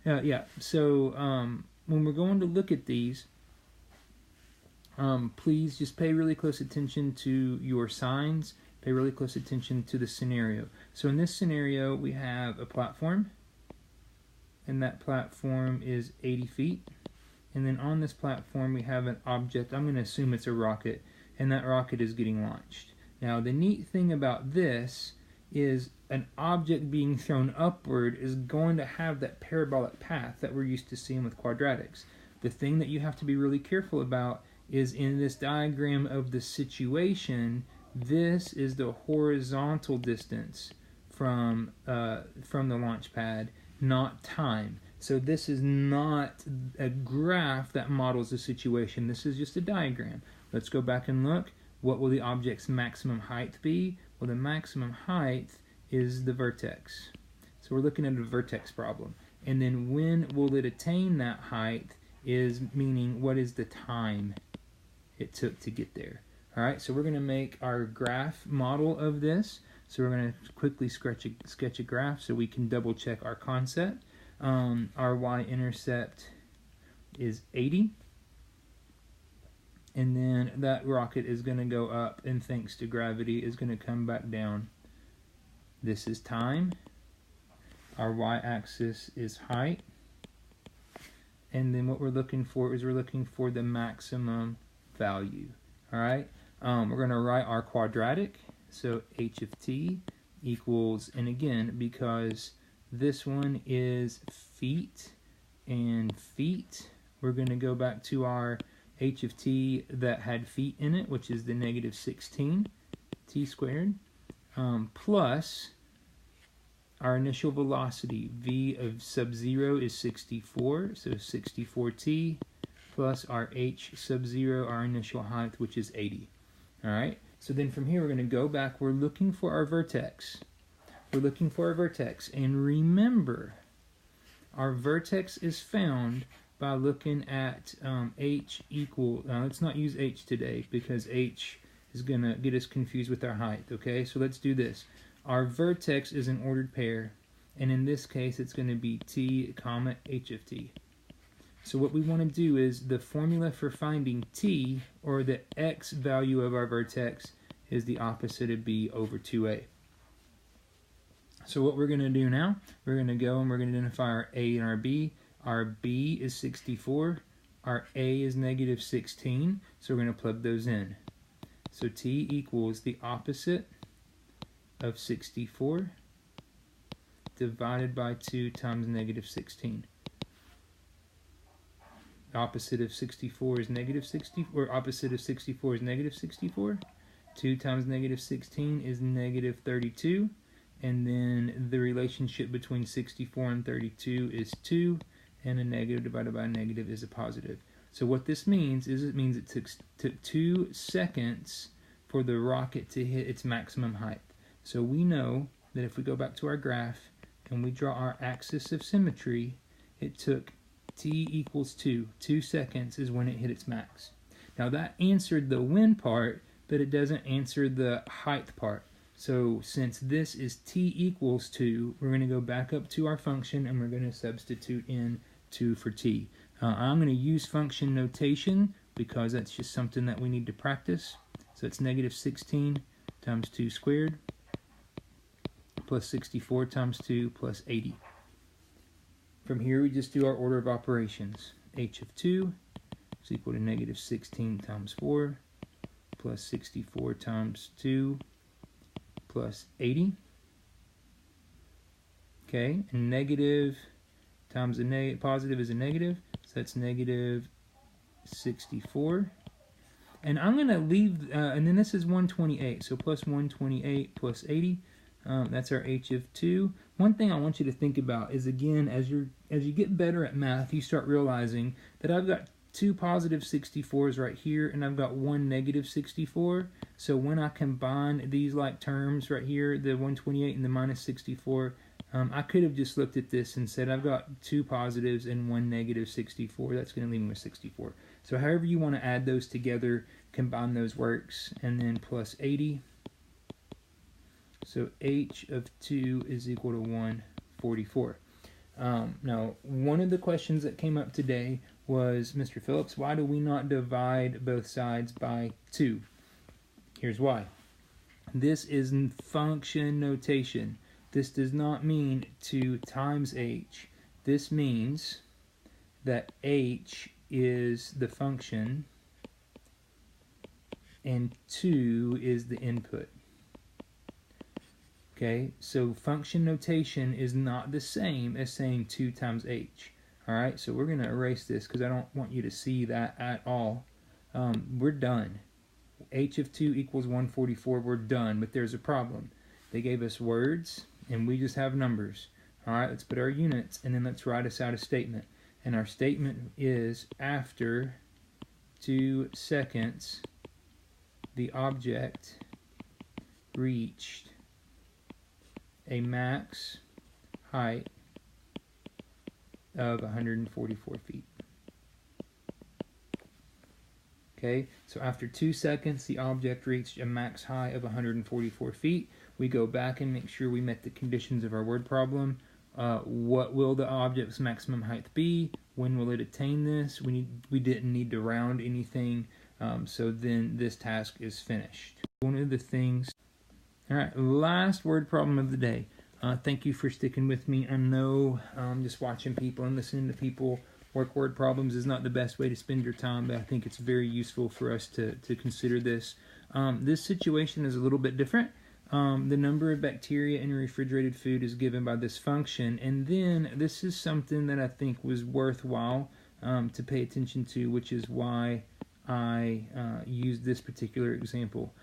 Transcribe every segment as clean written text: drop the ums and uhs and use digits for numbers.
Yeah, so when we're going to look at these, please just pay really close attention to your signs, pay really close attention to the scenario. So in this scenario, we have a platform, and that platform is 80 feet. And then on this platform, we have an object. I'm going to assume it's a rocket, and that rocket is getting launched. Now, the neat thing about this is an object being thrown upward is going to have that parabolic path that we're used to seeing with quadratics. The thing that you have to be really careful about is in this diagram of the situation, this is the horizontal distance from the launch pad, not time. So this is not a graph that models the situation. This is just a diagram. Let's go back and look. What will the object's maximum height be? Well, the maximum height is the vertex. So we're looking at a vertex problem. And then when will it attain that height is meaning what is the time it took to get there. All right, so we're going to make our graph model of this. So we're going to quickly sketch a graph so we can double check our concept. Our y-intercept is 80. And then that rocket is going to go up, and thanks to gravity is going to come back down. This is time. Our y-axis is height. And then what we're looking for is we're looking for the maximum value. All right. We're going to write our quadratic. So h of t equals, and again, because this one is feet and feet, we're going to go back to our h of t that had feet in it, which is the negative 16 t squared, plus our initial velocity, v of sub 0 is 64, so 64t, plus our h sub 0, our initial height, which is 80. All right, so then from here we're going to go back. We're looking for our vertex. We're looking for our vertex, and remember, our vertex is found by looking at h equal, let's not use h today because h is going to get us confused with our height, okay? So let's do this. Our vertex is an ordered pair, and in this case it's going to be t comma h of t. So what we want to do is the formula for finding t, or the x value of our vertex, is the opposite of b over 2a. So what we're going to do now, we're going to go and we're going to identify our a and our b. Our b is 64, our a is negative 16, so we're going to plug those in. So t equals the opposite of 64 divided by 2 times negative 16. The opposite of 64 is negative 64, or opposite of 64 is negative 64. 2 times negative 16 is negative 32. And then the relationship between 64 and 32 is 2, and a negative divided by a negative is a positive. So what this means is it means it took 2 seconds for the rocket to hit its maximum height. So we know that if we go back to our graph and we draw our axis of symmetry, it took t equals 2. 2 seconds is when it hit its max. Now that answered the when part, but it doesn't answer the height part. So since this is t equals 2, we're going to go back up to our function and we're going to substitute in 2 for t. I'm going to use function notation because that's just something that we need to practice. So it's negative 16 times 2 squared plus 64 times 2 plus 80. From here we just do our order of operations. H of 2 is equal to negative 16 times 4 plus 64 times 2 plus 80. Okay, and negative times a positive is a negative, so that's negative 64. And I'm going to leave, and then this is 128, so plus 128 plus 80. That's our h of 2. One thing I want you to think about is, again, as you get better at math, you start realizing that I've got 2 positive 64s right here, and I've got 1 negative 64. So when I combine these like terms right here, the 128 and the minus 64, I could have just looked at this and said I've got 2 positives and 1 negative 64. That's going to leave me with 64. So however you want to add those together, combine those works, and then plus 80. So h of 2 is equal to 144. Now, one of the questions that came up today was, Mr. Phillips, why do we not divide both sides by 2? Here's why. This is function notation. This does not mean 2 times h. This means that h is the function and 2 is the input. Okay, so function notation is not the same as saying 2 times h. Alright, so we're going to erase this because I don't want you to see that at all. We're done. H of 2 equals 144, we're done, but there's a problem. They gave us words, and we just have numbers. Alright, let's put our units, and then let's write us out a statement. And our statement is, after 2 seconds, the object reached a max height of 144 feet. Okay, so after 2 seconds, the object reached a max height of 144 feet. We go back and make sure we met the conditions of our word problem. What will the object's maximum height be? When will it attain this? We didn't need to round anything, so then this task is finished. One of the things. All right, last word problem of the day. Thank you for sticking with me. I know just watching people and listening to people work word problems is not the best way to spend your time, but I think it's very useful for us to consider this. This situation is a little bit different. The number of bacteria in refrigerated food is given by this function, and then this is something that I think was worthwhile to pay attention to, which is why I used this particular example.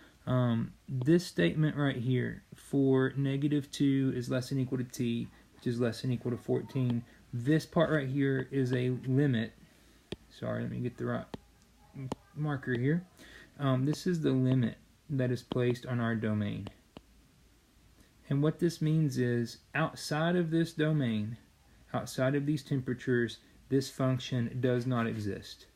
This statement right here, for -2 is less than or equal to t, which is less than or equal to 14. This part right here is a limit. Sorry, let me get the right marker here. This is the limit that is placed on our domain. And what this means is, outside of this domain, outside of these temperatures, this function does not exist.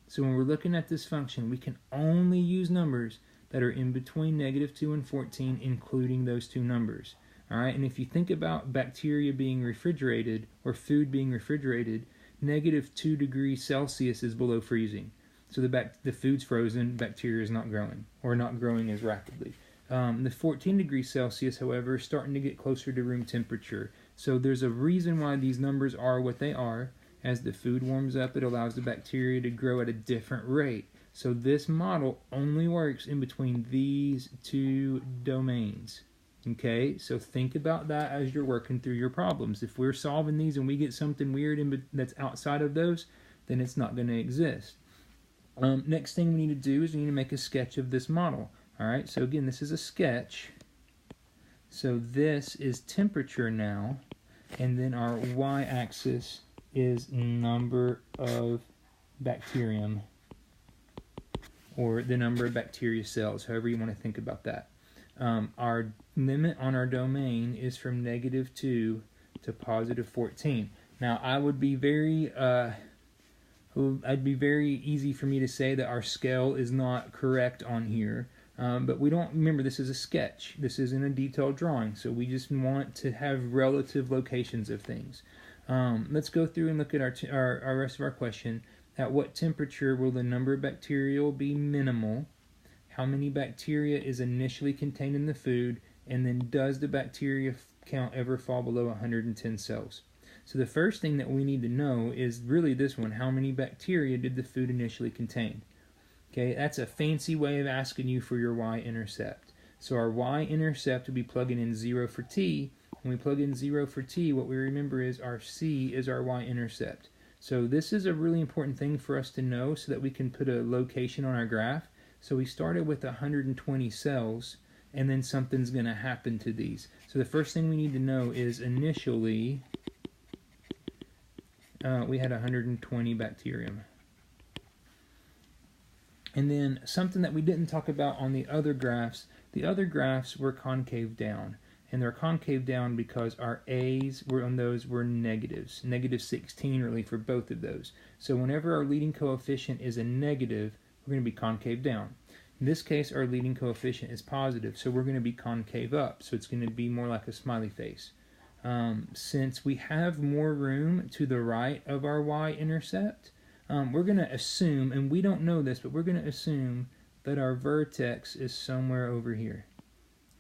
So when we're looking at this function, we can only use numbers that are in between -2 and 14, including those two numbers. Alright, and if you think about bacteria being refrigerated, or food being refrigerated, -2 degrees Celsius is below freezing. So the food's frozen, bacteria is not growing, or not growing as rapidly. The 14 degrees Celsius, however, is starting to get closer to room temperature. So there's a reason why these numbers are what they are. As the food warms up, it allows the bacteria to grow at a different rate. So this model only works in between these two domains. Okay, so think about that as you're working through your problems. If we're solving these and we get something weird that's outside of those, then it's not going to exist. Next thing we need to do is we need to make a sketch of this model. Alright, so again, this is a sketch. So this is temperature now, and then our y-axis is number of bacterium, or the number of bacteria cells, however you want to think about that. Our limit on our domain is from -2 to +14. Now, it'd be very easy for me to say that our scale is not correct on here, but we don't, remember, this is a sketch. This isn't a detailed drawing, so we just want to have relative locations of things. Let's go through and look at our rest of our question. At what temperature will the number of bacteria be minimal? How many bacteria is initially contained in the food? And then does the bacteria count ever fall below 110 cells? So the first thing that we need to know is really this one. How many bacteria did the food initially contain? Okay, that's a fancy way of asking you for your y-intercept. So our y-intercept will be plugging in 0 for t. When we plug in 0 for t, what we remember is our c is our y-intercept. So this is a really important thing for us to know so that we can put a location on our graph. So we started with 120 cells, and then something's going to happen to these. So the first thing we need to know is initially we had 120 bacterium. And then something that we didn't talk about on the other graphs were concave down. And they're concave down because our A's on those were negatives. -16 really for both of those. So whenever our leading coefficient is a negative, we're going to be concave down. In this case, our leading coefficient is positive, so we're going to be concave up. So it's going to be more like a smiley face. since we have more room to the right of our y-intercept, we're going to assume, and we don't know this, but we're going to assume that our vertex is somewhere over here.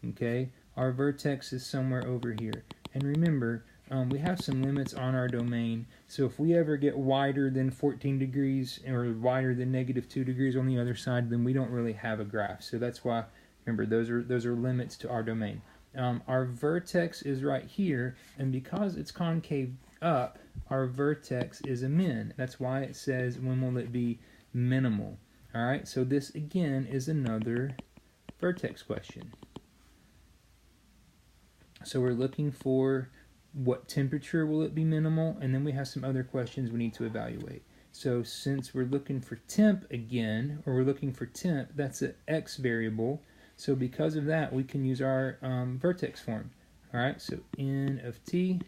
Okay, our vertex is somewhere over here. And remember, we have some limits on our domain, so if we ever get wider than 14 degrees or wider than -2 degrees on the other side, then we don't really have a graph. So that's why, remember, those are limits to our domain. Our vertex is right here, and because it's concave up, our vertex is a min. That's why it says, when will it be minimal? All right, so this again is another vertex question. So we're looking for what temperature will it be minimal, and then we have some other questions we need to evaluate. So since we're looking for temp again, or we're looking for temp, that's an x variable. So because of that, we can use our vertex form. All right, so n of t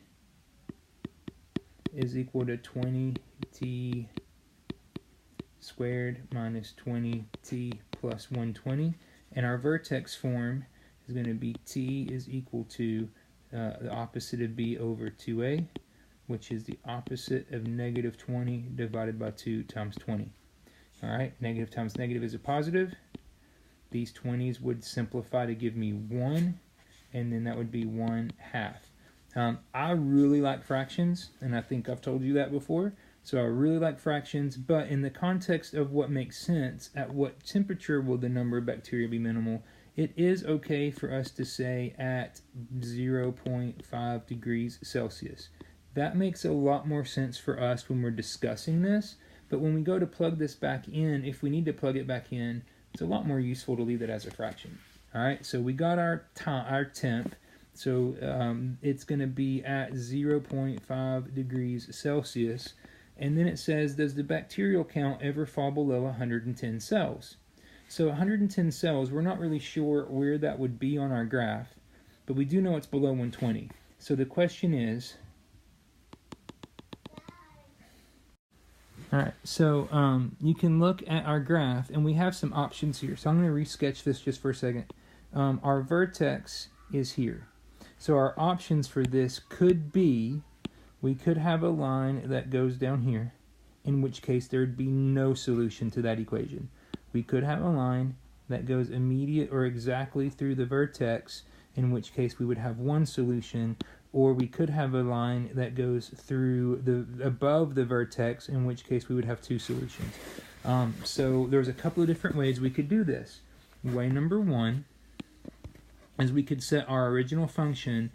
is equal to 20t squared minus 20t plus 120. And our vertex form is going to be t is equal to the opposite of b over 2a, which is the opposite of -20 divided by 2 times 20. All right, negative times negative is a positive. These 20s would simplify to give me 1, and then that would be 1/2. I really like fractions, and I think I've told you that before. So I really like fractions, but in the context of what makes sense, at what temperature will the number of bacteria be minimal, it is okay for us to say at 0.5 degrees Celsius. That makes a lot more sense for us when we're discussing this, but when we go to plug this back in, if we need to plug it back in, it's a lot more useful to leave it as a fraction. All right, so we got our temp, so it's going to be at 0.5 degrees Celsius, and then it says, does the bacterial count ever fall below 110 cells? So 110 cells, we're not really sure where that would be on our graph, but we do know it's below 120. So the question is, all right, so you can look at our graph, and we have some options here. So I'm going to re-sketch this just for a second. Our vertex is here. So our options for this could be, we could have a line that goes down here, in which case there would be no solution to that equation. We could have a line that goes immediate or exactly through the vertex, in which case we would have one solution, or we could have a line that goes through above the vertex, in which case we would have two solutions. So there's a couple of different ways we could do this. Way number one is we could set our original function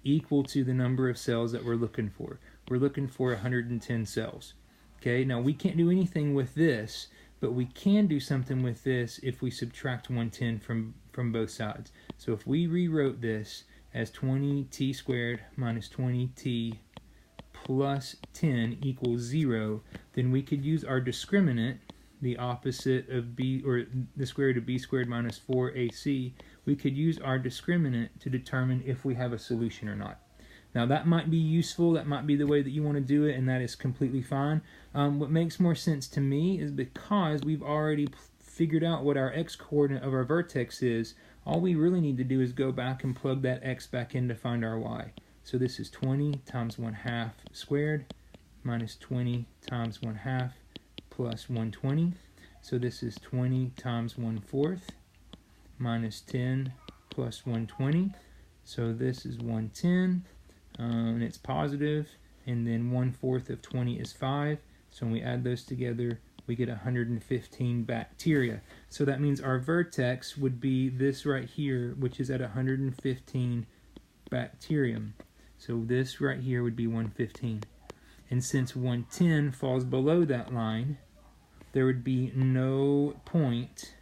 equal to the number of cells that we're looking for. We're looking for 110 cells. Okay, now we can't do anything with this, but we can do something with this if we subtract 110 from both sides. So if we rewrote this as 20t squared minus 20t plus 10 equals 0, then we could use our discriminant, the opposite of b, or the square root of b squared minus 4ac. We could use our discriminant to determine if we have a solution or not. Now that might be useful, that might be the way that you want to do it, and that is completely fine. What makes more sense to me is because we've already figured out what our x-coordinate of our vertex is, all we really need to do is go back and plug that x back in to find our y. So this is 20 times 1/2 squared minus 20 times 1/2 plus 120. So this is 20 times 1/4 minus 10 plus 120. So this is 110, and it's positive, and then 1/4 of 20 is 5. So when we add those together, we get 115 bacteria. So that means our vertex would be this right here, which is at 115 bacterium. So this right here would be 115. And since 110 falls below that line, there would be no point,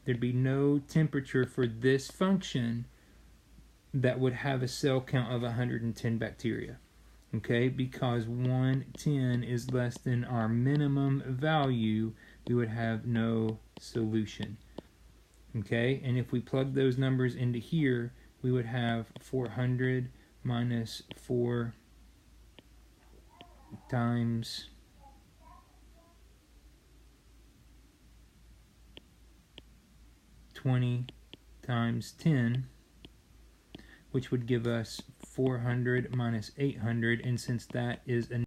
there'd be no temperature for this function that would have a cell count of 110 bacteria. Okay, because 110 is less than our minimum value, we would have no solution. Okay, and if we plug those numbers into here, we would have 400 minus 4 times 20 times 10, which would give us 400 minus 800, and since that is a